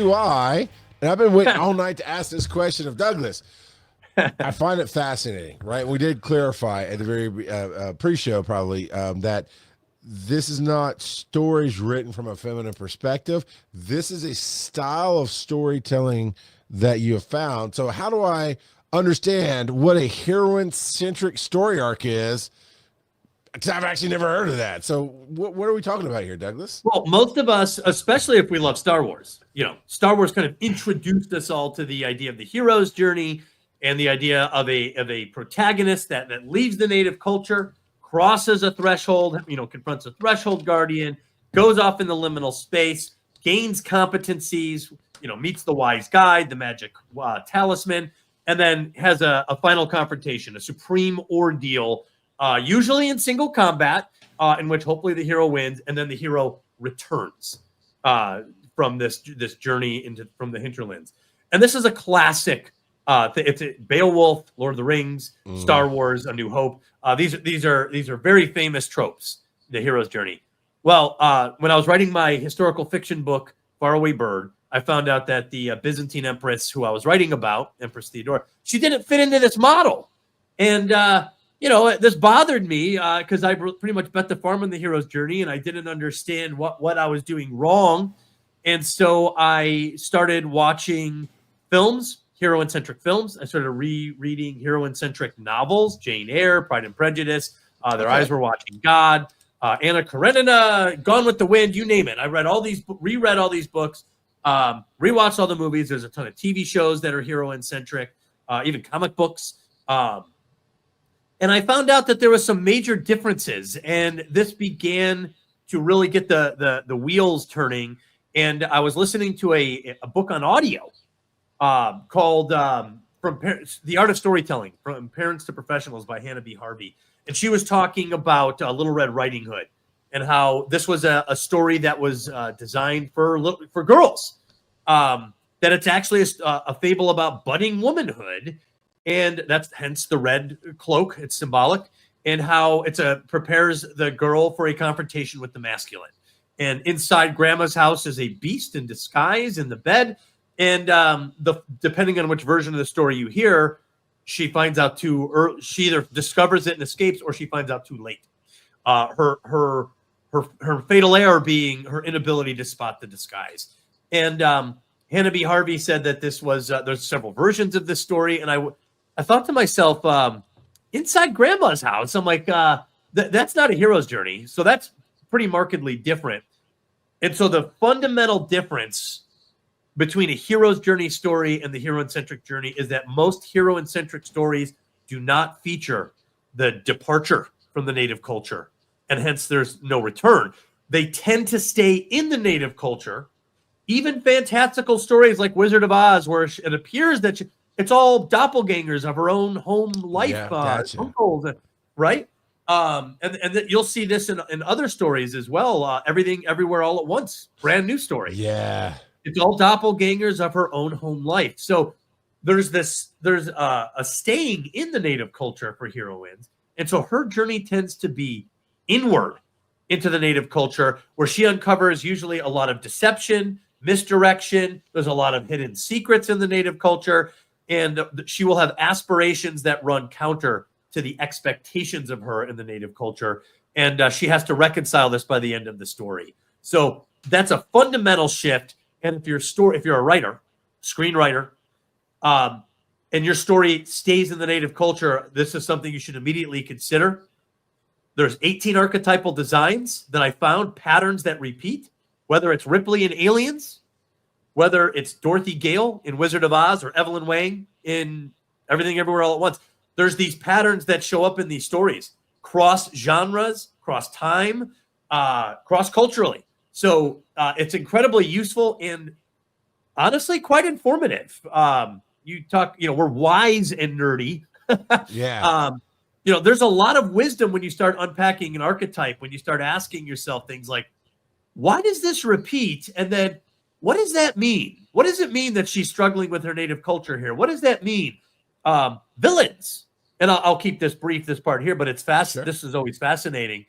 do I. And I've been waiting all night to ask this question of Douglas. I find it fascinating, right? We did clarify at the very pre-show probably that this is not stories written from a feminine perspective. This is a style of storytelling that you have found. So how do I understand what a heroine-centric story arc is? Because I've actually never heard of that. So what are we talking about here, Douglas? Well, most of us, especially if we love Star Wars, Star Wars kind of introduced us all to the idea of the hero's journey and the idea of a protagonist that leaves the native culture, crosses a threshold, confronts a threshold guardian, goes off in the liminal space, gains competencies, meets the wise guide, the magic talisman, and then has a final confrontation, a supreme ordeal, usually in single combat, in which hopefully the hero wins, and then the hero returns from this journey from the hinterlands. And this is a classic. It's Beowulf, Lord of the Rings, Star Wars, A New Hope. These are very famous tropes. The hero's journey. Well, when I was writing my historical fiction book, Faraway Bird, I found out that the Byzantine empress who I was writing about, Empress Theodora, she didn't fit into this model, and this bothered me because I pretty much bet the farm on the hero's journey, and I didn't understand what I was doing wrong, and so I started watching films. Heroine-centric films. I started rereading heroine-centric novels, Jane Eyre, Pride and Prejudice, Their Eyes Were Watching God, Anna Karenina, Gone with the Wind, you name it. I read reread all these books, rewatched all the movies. There's a ton of TV shows that are heroine-centric, even comic books. And I found out that there were some major differences, and this began to really get the wheels turning. And I was listening to a book on audio called The Art of Storytelling, From Parents to Professionals by Hannah B. Harvey. And she was talking about Little Red Riding Hood and how this was a story that was designed for girls, that it's actually a fable about budding womanhood. And that's hence the red cloak. It's symbolic, and how prepares the girl for a confrontation with the masculine. And inside grandma's house is a beast in disguise in the bed. And depending on which version of the story you hear, she finds out too early. She either discovers it and escapes, or she finds out too late. Her fatal error being her inability to spot the disguise. And Hannah B. Harvey said that this was there's several versions of this story, and I thought to myself, inside grandma's house, I'm like, that's not a hero's journey, so that's pretty markedly different. And so the fundamental difference between a hero's journey story and the heroine-centric journey is that most heroine-centric stories do not feature the departure from the native culture, and hence there's no return. They tend to stay in the native culture. Even fantastical stories like Wizard of Oz, where it appears that it's all doppelgangers of her own home life, uncles, right? And you'll see this in other stories as well. Everything, Everywhere, All at Once, brand new story. Yeah. It's all doppelgangers of her own home life. So there's a staying in the native culture for heroines. And so her journey tends to be inward into the native culture, where she uncovers usually a lot of deception, misdirection. There's a lot of hidden secrets in the native culture. And she will have aspirations that run counter to the expectations of her in the native culture. And she has to reconcile this by the end of the story. So that's a fundamental shift. And if you're a writer, screenwriter, and your story stays in the native culture, this is something you should immediately consider. There's 18 archetypal designs that I found, patterns that repeat, whether it's Ripley in Aliens, whether it's Dorothy Gale in Wizard of Oz, or Evelyn Wang in Everything Everywhere All at Once. There's these patterns that show up in these stories, cross genres, cross time, cross culturally. So it's incredibly useful and honestly quite informative. We're wise and nerdy. Yeah. There's a lot of wisdom when you start unpacking an archetype, when you start asking yourself things like, why does this repeat? And then what does that mean? What does it mean that she's struggling with her native culture here? What does that mean? Villains. And I'll keep this brief, this part here, but it's fast. Sure. This is always fascinating.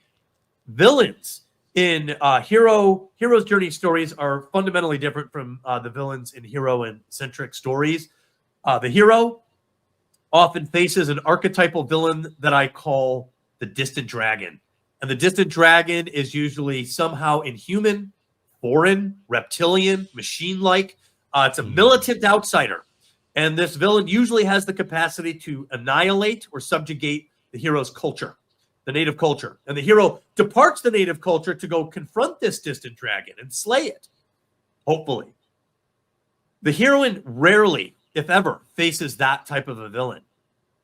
Villains. in hero's journey stories are fundamentally different from the villains in hero-centric stories. The hero often faces an archetypal villain that I call the distant dragon. And the distant dragon is usually somehow inhuman, foreign, reptilian, machine-like. It's a militant outsider. And this villain usually has the capacity to annihilate or subjugate the hero's culture, the native culture. And the hero departs the native culture to go confront this distant dragon and slay it, hopefully. The heroine rarely, if ever, faces that type of a villain.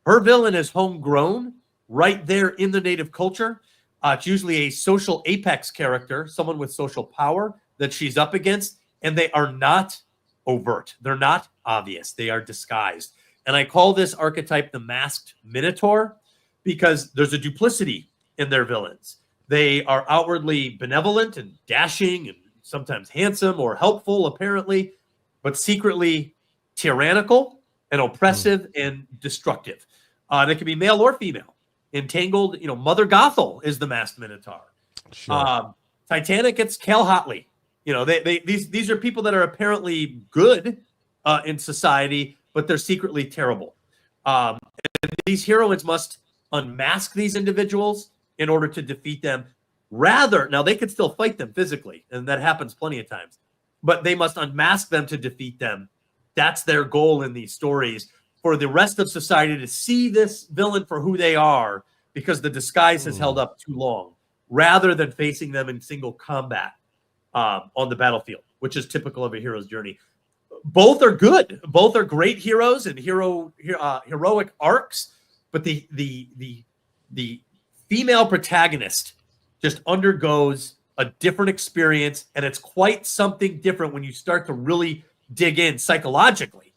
Her villain is homegrown right there in the native culture. It's usually a social apex character, someone with social power that she's up against, and they are not overt. They're not obvious. They are disguised. And I call this archetype the masked minotaur because there's a duplicity in their villains. They are outwardly benevolent and dashing and sometimes handsome or helpful, apparently, but secretly tyrannical and oppressive and destructive. They can be male or female. Entangled, Mother Gothel is the masked minotaur. Sure. Titanic, it's Cal Hotley. These are people that are apparently good in society, but they're secretly terrible. And these heroines must unmask these individuals in order to defeat them. Now they could still fight them physically, and that happens plenty of times, but they must unmask them to defeat them. That's their goal in these stories, for the rest of society to see this villain for who they are, because the disguise has held up too long, rather than facing them in single combat on the battlefield, which is typical of a hero's journey. Both are good. Both are great heroes and heroic arcs, but the female protagonist just undergoes a different experience, and it's quite something different when you start to really dig in psychologically.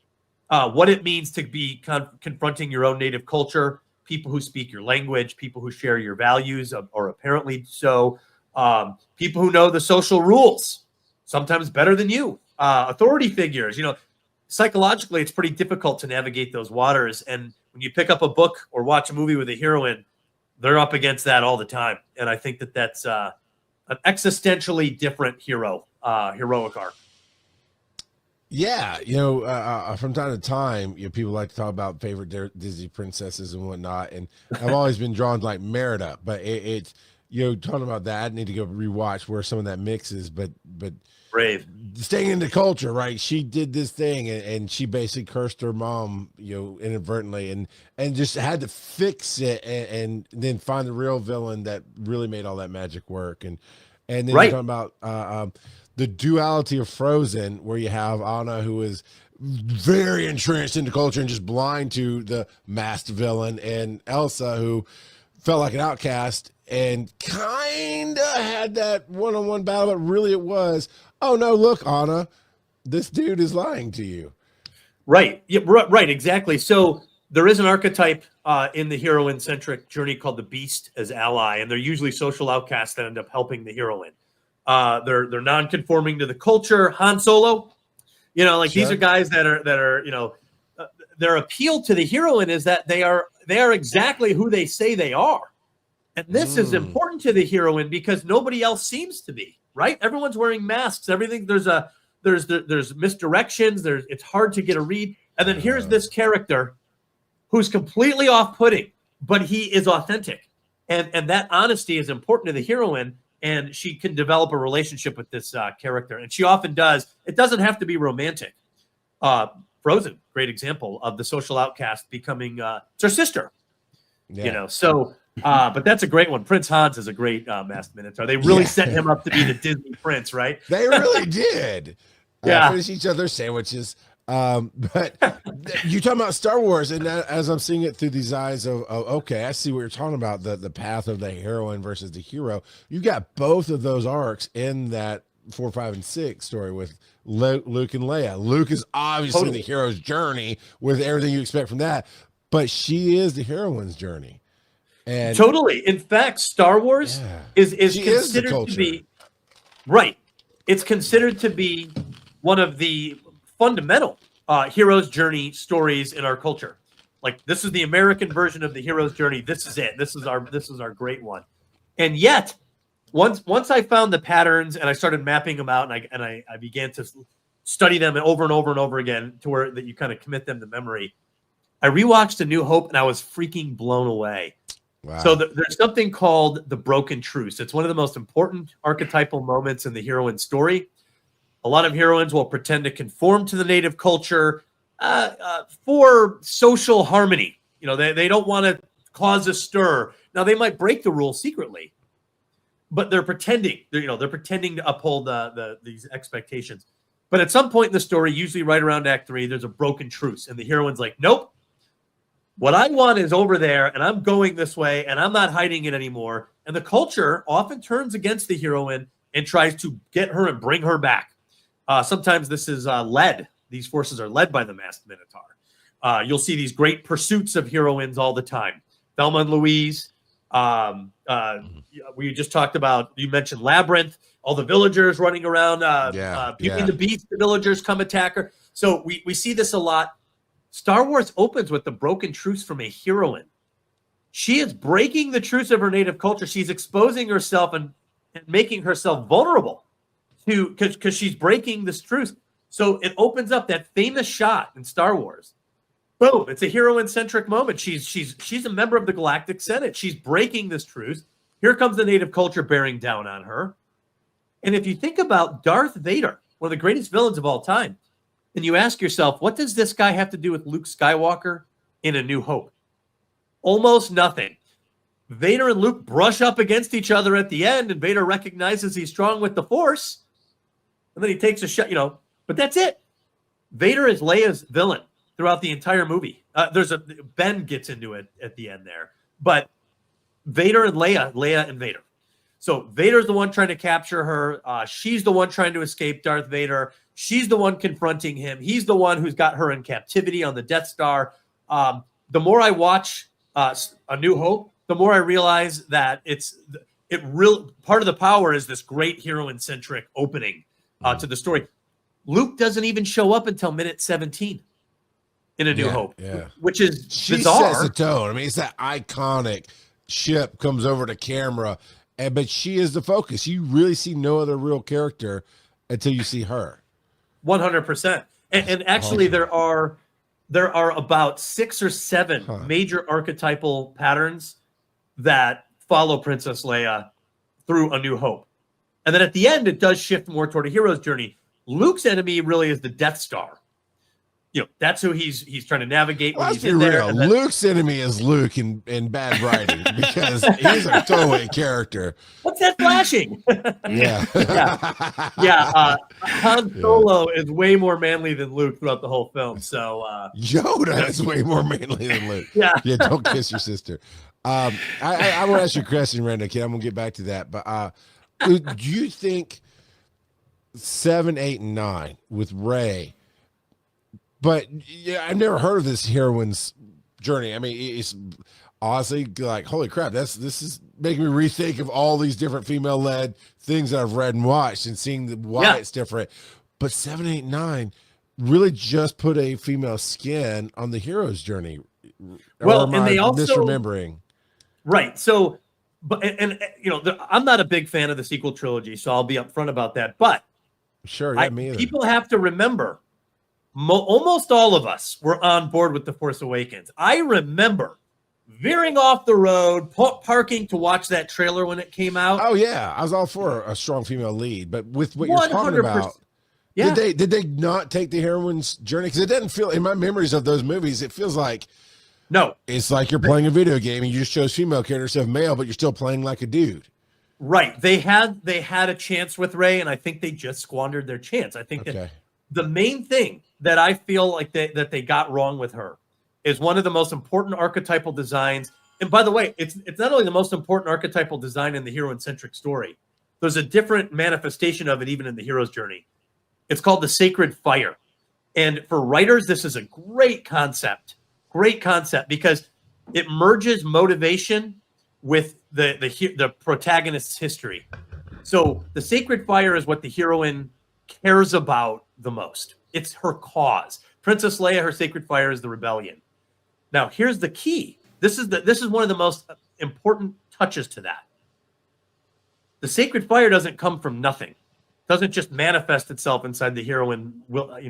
What it means to be confronting your own native culture, people who speak your language, people who share your values, or apparently so, people who know the social rules, sometimes better than you, authority figures. Psychologically, it's pretty difficult to navigate those waters. And when you pick up a book or watch a movie with a heroine, they're up against that all the time. And I think that that's an existentially different heroic arc. Yeah, from time to time, people like to talk about favorite Disney princesses and whatnot, and I've always been drawn to like Merida, but it's talking about that. I need to go rewatch where some of that mixes, but Brave, staying in the culture, right? She did this thing, and she basically cursed her mom, inadvertently, and just had to fix it, and then find the real villain that really made all that magic work, and then right. you're talking about the duality of Frozen, where you have Anna, who is very entrenched into culture and just blind to the masked villain, and Elsa, who felt like an outcast and kind of had that one-on-one battle, but really it was, oh no, look, Anna, this dude is lying to you. Right. Yeah, right. Exactly. So there is an archetype in the heroine-centric journey called the Beast as ally, and they're usually social outcasts that end up helping the heroine. They're non-conforming to the culture. Han Solo, sure. These are guys that are their appeal to the heroine is that they are exactly who they say they are, and this is important to the heroine because nobody else seems to be. Right? Everyone's wearing masks. Everything there's misdirections. It's hard to get a read, and then here's this character who's completely off-putting, but he is authentic, and that honesty is important to the heroine. And she can develop a relationship with this character. And she often does. It doesn't have to be romantic. Frozen, great example of the social outcast becoming it's her sister. Yeah. But that's a great one. Prince Hans is a great masked minotaur. They really set him up to be the Disney prince, right? They really did. Finish each other's sandwiches. But you talking about Star Wars, and as I'm seeing it through these eyes of okay, I see what you're talking about, the path of the heroine versus the hero. You got both of those arcs in that 4, 5, and 6 story with Luke and Leia. Luke is obviously the hero's journey with everything you expect from that, but she is the heroine's journey. And totally. In fact, Star Wars is considered to be right. It's considered to be one of the fundamental hero's journey stories in our culture. Like, this is the American version of the hero's journey. This is it. This is our great one. And yet once I found the patterns and I started mapping them out, and I began to study them over and over and over again to where that you kind of commit them to memory. I rewatched A New Hope and I was freaking blown away. Wow. So there's something called the broken truce. It's one of the most important archetypal moments in the heroine story. A lot of heroines will pretend to conform to the native culture for social harmony. You know, they don't want to cause a stir. Now they might break the rule secretly, but they're pretending. They're pretending to uphold these expectations. But at some point in the story, usually right around Act 3, there's a broken truce, and the heroine's like, "Nope. What I want is over there, and I'm going this way, and I'm not hiding it anymore." And the culture often turns against the heroine and tries to get her and bring her back. Sometimes this is led. These forces are led by the masked Minotaur. You'll see these great pursuits of heroines all the time. Thelma and Louise. We just talked about, you mentioned Labyrinth, all the villagers running around. Beauty and the Beast, the villagers come attack her. So we see this a lot. Star Wars opens with the broken truce from a heroine. She is breaking the truce of her native culture. She's exposing herself and making herself vulnerable because she's breaking this truce. So it opens up that famous shot in Star Wars. Boom! It's a heroine-centric moment. She's a member of the Galactic Senate. She's breaking this truce. Here comes the native culture bearing down on her. And if you think about Darth Vader, one of the greatest villains of all time, and you ask yourself, what does this guy have to do with Luke Skywalker in A New Hope? Almost nothing. Vader and Luke brush up against each other at the end, and Vader recognizes he's strong with the Force, and then he takes a shot, but that's it. Vader is Leia's villain throughout the entire movie. Ben gets into it at the end there, but Vader and Leia and Vader. So Vader's the one trying to capture her. She's the one trying to escape Darth Vader. She's the one confronting him. He's the one who's got her in captivity on the Death Star. The more I watch A New Hope, the more I realize that part of the power is this great heroine-centric opening to the story. Luke doesn't even show up until minute 17 in A New Hope, which is bizarre. She sets the tone. I mean, it's that iconic ship comes over to camera, but she is the focus. You really see no other real character until you see her. 100%. And actually, there are about 6 or 7 major archetypal patterns that follow Princess Leia through A New Hope. And then at the end, it does shift more toward a hero's journey. Luke's enemy really is the Death Star. That's who he's trying to navigate when he's in there. Luke's enemy is Luke in bad writing because he's a throwaway character. What's that flashing? Han Solo is way more manly than Luke throughout the whole film. So Yoda is way more manly than Luke. Yeah, don't kiss your sister. I want to ask you a question, Randa. Kid, I'm gonna get back to that. But do you think 7, 8, and 9 with Rey? But I've never heard of this heroine's journey. I mean, it's honestly like, holy crap, this is making me rethink of all these different female-led things that I've read and watched and seeing why it's different. But 7, 8, 9 really just put a female skin on the hero's journey. Well, and they also misremembering. Right. So, I'm not a big fan of the sequel trilogy, so I'll be upfront about that. But sure, me either. People have to remember. Almost all of us were on board with The Force Awakens. I remember veering off the road, parking to watch that trailer when it came out. Oh yeah, I was all for a strong female lead, but with what you're talking about, did they not take the heroine's journey? Because it doesn't feel, in my memories of those movies, it feels like it's like you're playing a video game and you just chose female characters instead of male, but you're still playing like a dude. Right. They had a chance with Rey, and I think they just squandered their chance. I think that the main thing that I feel like that they got wrong with her is one of the most important archetypal designs. And by the way, it's not only the most important archetypal design in the heroine-centric story. There's a different manifestation of it even in the hero's journey. It's called the sacred fire. And for writers, this is a great concept because it merges motivation with the protagonist's history. So the sacred fire is what the heroine cares about the most. It's her cause. Princess Leia, her sacred fire is the rebellion. Now, here's the key. This is one of the most important touches to that. the sacred fire doesn't come from nothing. It doesn't just manifest itself inside the heroine,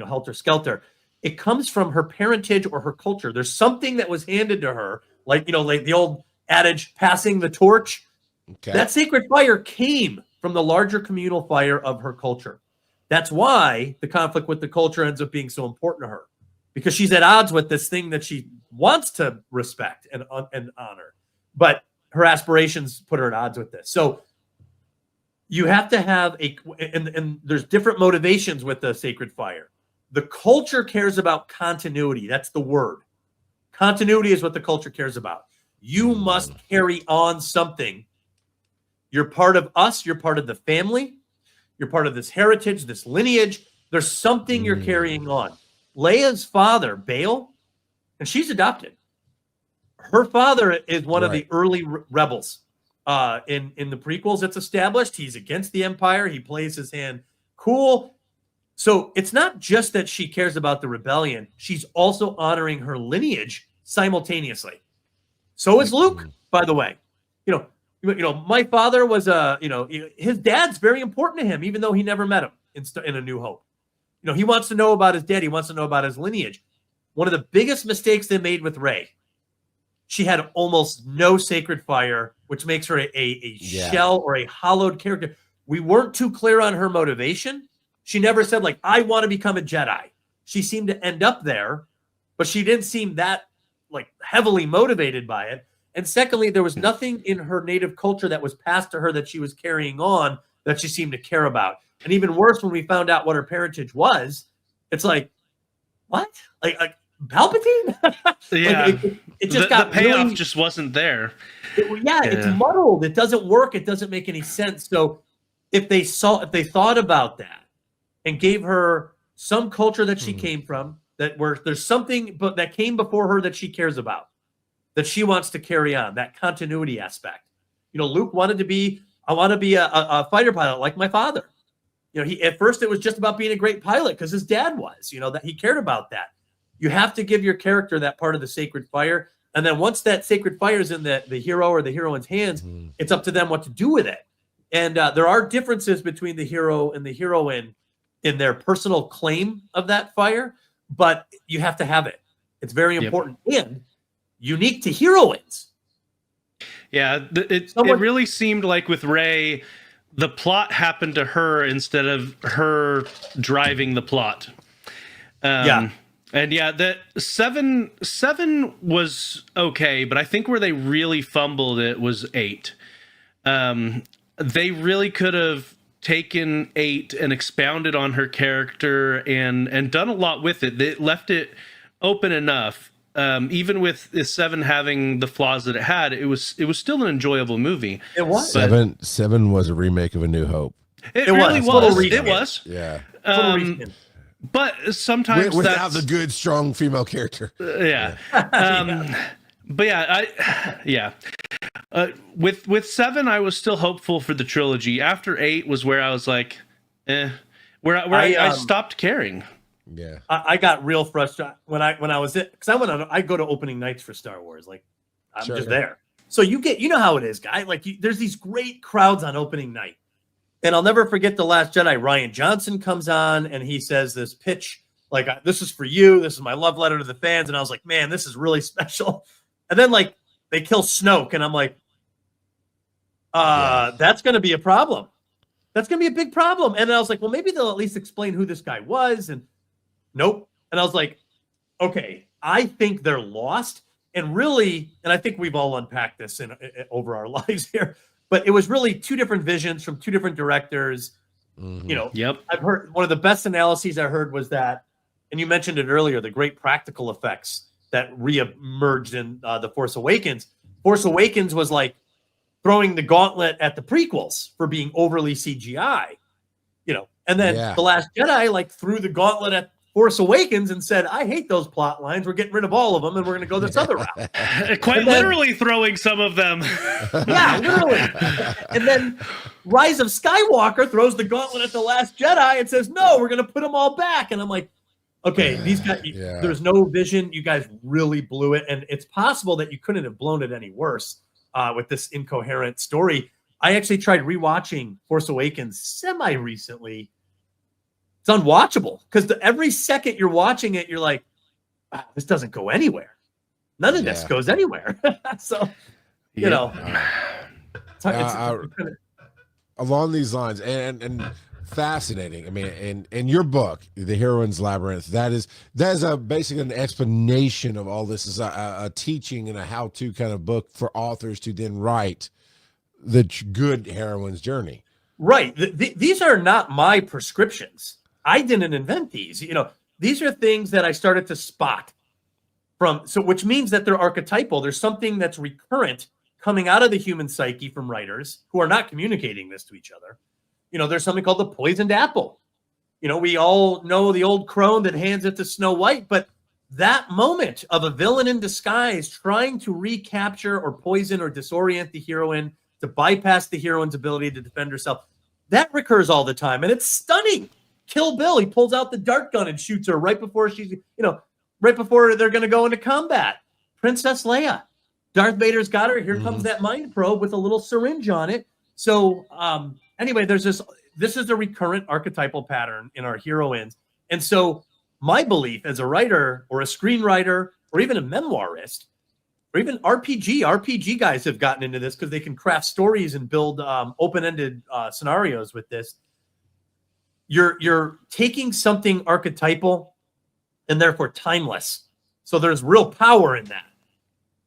helter skelter. It comes from her parentage or her culture. There's something that was handed to her, like the old adage, passing the torch. Okay. That sacred fire came from the larger communal fire of her culture. That's why the conflict with the culture ends up being so important to her, because she's at odds with this thing that she wants to respect and honor, but her aspirations put her at odds with this. So you have to have and there's different motivations with the sacred fire. The culture cares about continuity. That's the word. Continuity is what the culture cares about. You must carry on something. You're part of us. You're part of the family. You're part of this heritage, this lineage. There's something you're carrying on. Leia's father, Bail, and she's adopted. Her father is one of the early rebels. In the prequels, it's established he's against the Empire. He plays his hand cool. So it's not just that she cares about the rebellion. She's also honoring her lineage simultaneously. So is Luke, by the way. My father was his dad's very important to him, even though he never met him in A New Hope. He wants to know about his dad. He wants to know about his lineage. One of the biggest mistakes they made with Rey, she had almost no sacred fire, which makes her a shell or a hollowed character. We weren't too clear on her motivation. She never said, I want to become a Jedi. She seemed to end up there, but she didn't seem that heavily motivated by it. And secondly, there was nothing in her native culture that was passed to her that she was carrying on that she seemed to care about. And even worse, when we found out what her parentage was, it's what? Palpatine? Yeah. It just the payoff just wasn't there. It's muddled. It doesn't work. It doesn't make any sense. So if they thought about that and gave her some culture that she came from, there's something but that came before her that she cares about, that she wants to carry on, that continuity aspect. Luke wanted to be, I want to be a fighter pilot like my father. At first it was just about being a great pilot because his dad was, that he cared about that. You have to give your character that part of the sacred fire. And then once that sacred fire is in the hero or the heroine's hands, it's up to them what to do with it. And there are differences between the hero and the heroine in their personal claim of that fire, but you have to have it. It's very important and unique to heroines. Yeah, it really seemed like with Rey, the plot happened to her instead of her driving the plot. And that seven was okay, but I think where they really fumbled it was 8. They really could have taken 8 and expounded on her character and done a lot with it. They left it open enough. Even with 7 having the flaws that it had, it was still an enjoyable movie. It was. 7 was a remake of A New Hope. It really was. It was. Yeah. But sometimes without the good, strong female character. With 7, I was still hopeful for the trilogy. After 8 was where I was like, I stopped caring. Yeah, I got real frustrated when I was because I go to opening nights for Star Wars. I'm just there. So you know how it is, guy. There's these great crowds on opening night. And I'll never forget The Last Jedi. Ryan Johnson comes on and he says this pitch, this is for you. This is my love letter to the fans. And I was like, man, this is really special. And then they kill Snoke. And I'm like, that's going to be a problem. That's going to be a big problem. And I was like, well, maybe they'll at least explain who this guy was. And nope. And I was like, okay, I think they're lost. And really, and I think we've all unpacked this over our lives here. But it was really 2 different visions from 2 different directors. Yep. I've heard one of the best analyses I heard was that, and you mentioned it earlier, the great practical effects that reemerged in The Force Awakens. Force Awakens was like throwing the gauntlet at the prequels for being overly CGI, and then The Last Jedi threw the gauntlet at Force Awakens and said, I hate those plot lines. We're getting rid of all of them and we're going to go this other route. Quite literally throwing some of them. Yeah, literally. And then Rise of Skywalker throws the gauntlet at The Last Jedi and says, no, we're going to put them all back. And I'm like, okay, these guys, there's no vision. You guys really blew it. And it's possible that you couldn't have blown it any worse with this incoherent story. I actually tried rewatching Force Awakens semi recently. It's unwatchable because every second you're watching it, you're like, this doesn't go anywhere. None of this goes anywhere. So, you know, along these lines, and fascinating. I mean, in your book, The Heroine's Labyrinth, that is basically an explanation of all this. Is a teaching and a how-to kind of book for authors to then write the good heroine's journey. Right. These are not my prescriptions. I didn't invent these. You know, these are things that I started to spot which means that they're archetypal. There's something that's recurrent coming out of the human psyche from writers who are not communicating this to each other. You know, there's something called the poisoned apple. You know, we all know the old crone that hands it to Snow White, but that moment of a villain in disguise trying to recapture or poison or disorient the heroine to bypass the heroine's ability to defend herself, that recurs all the time. And it's stunning. Kill Bill, he pulls out the dart gun and shoots her right before right before they're going to go into combat. Princess Leia, Darth Vader's got her. Here comes that mind probe with a little syringe on it. So anyway, there's this is a recurrent archetypal pattern in our heroines. And so my belief as a writer or a screenwriter or even a memoirist or even RPG guys have gotten into this because they can craft stories and build open-ended scenarios with this. You're taking something archetypal and therefore timeless. So there's real power in that.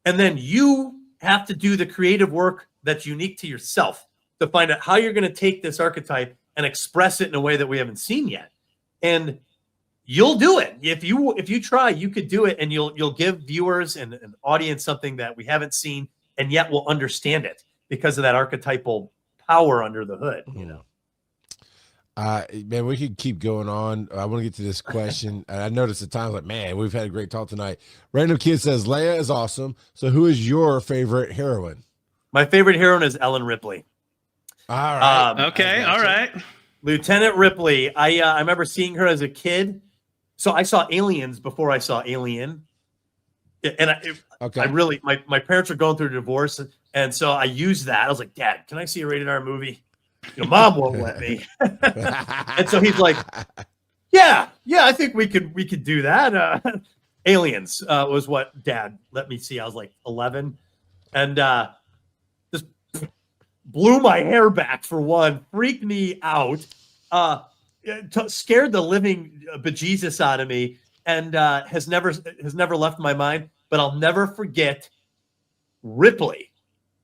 And then you have to do the creative work that's unique to yourself to find out how you're going to take this archetype and express it in a way that we haven't seen yet. And you'll do it. If you try, you could do it, and you'll give viewers and an audience something that we haven't seen, and yet we'll understand it because of that archetypal power under the hood, you know. Man, we could keep going on. I want to get to this question. I noticed at times, like, man, we've had a great talk tonight. Random Kid says, Leia is awesome. So who is your favorite heroine? My favorite heroine is Ellen Ripley. All right. Okay. All right. Lieutenant Ripley. I remember seeing her as a kid. So I saw Aliens before I saw Alien. And I really, my parents were going through a divorce. And so I used that. I was like, Dad, can I see a rated R movie? You know, Mom won't let me. And so he's like, yeah, I think we could do that. Aliens was what Dad let me see. I was like 11, and just blew my hair back for one, freaked me out, scared the living bejesus out of me, and has never left my mind. But I'll never forget Ripley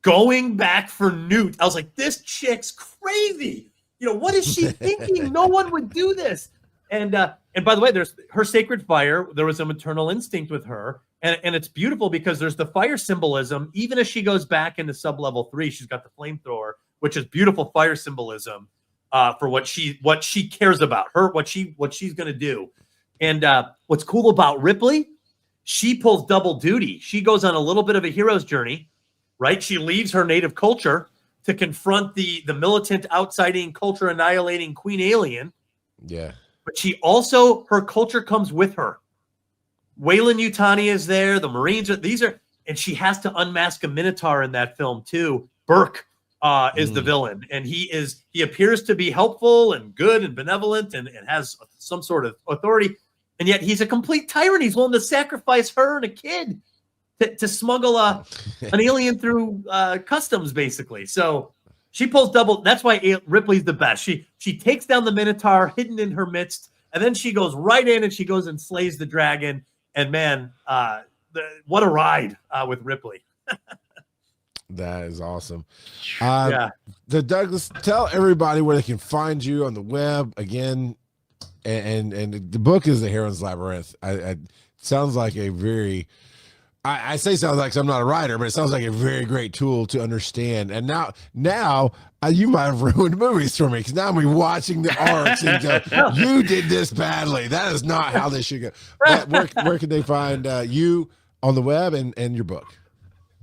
going back for Newt. I was like, this chick's crazy. You know, what is she thinking? No one would do this. And by the way, there's her sacred fire. There was a maternal instinct with her. And it's beautiful because there's the fire symbolism. Even as she goes back into sub-level 3, she's got the flamethrower, which is beautiful fire symbolism for what she cares about, what she's going to do. And what's cool about Ripley, she pulls double duty. She goes on a little bit of a hero's journey. Right? She leaves her native culture to confront the militant, outsiding, culture annihilating Queen Alien. Yeah. But her culture comes with her. Wayland Yutani is there. The Marines and she has to unmask a Minotaur in that film too. Burke is the villain, and he appears to be helpful and good and benevolent and has some sort of authority, and yet he's a complete tyrant. He's willing to sacrifice her and a kid to smuggle an alien through customs, basically. So she pulls double. That's why Ripley's the best. She takes down the Minotaur hidden in her midst, and then she goes right in and she goes and slays the dragon. And man, what a ride with Ripley. That is awesome. The Douglas, tell everybody where they can find you on the web again. And the book is The Heroine's Labyrinth. It sounds like a very... I say sounds like I'm not a writer, but it sounds like a very great tool to understand. And now you might have ruined movies for me because now I'm watching the arcs and go, you did this badly. That is not how this should go. But where can they find you on the web and your book?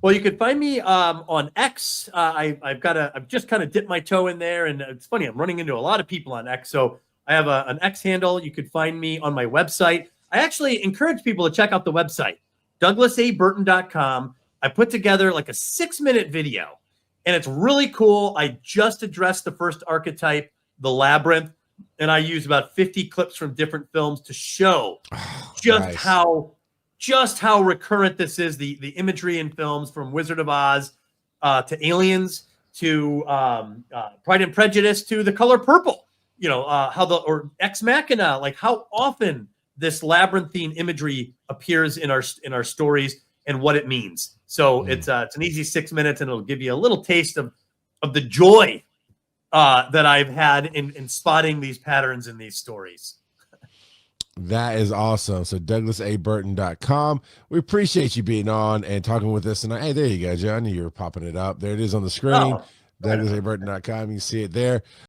Well, you can find me on X. I've just kind of dipped my toe in there, and it's funny. I'm running into a lot of people on X, so I have an X handle. You could find me on my website. I actually encourage people to check out the website. DouglasABurton.com. I put together like a 6-minute video, and it's really cool. I just addressed the first archetype, the labyrinth, and I use about 50 clips from different films to show just how recurrent this is. The imagery in films, from Wizard of Oz to Aliens to Pride and Prejudice to The Color Purple. Or Ex Machina, like how often this labyrinthine imagery appears in our stories and what it means. So it's an easy 6 minutes, and it'll give you a little taste of the joy that I've had in spotting these patterns in these stories. That is awesome. So DouglasABurton.com. We appreciate you being on and talking with us tonight. Hey, there you go, Joe. I knew you were popping it up. There it is on the screen. DouglasABurton.com. You can see it there.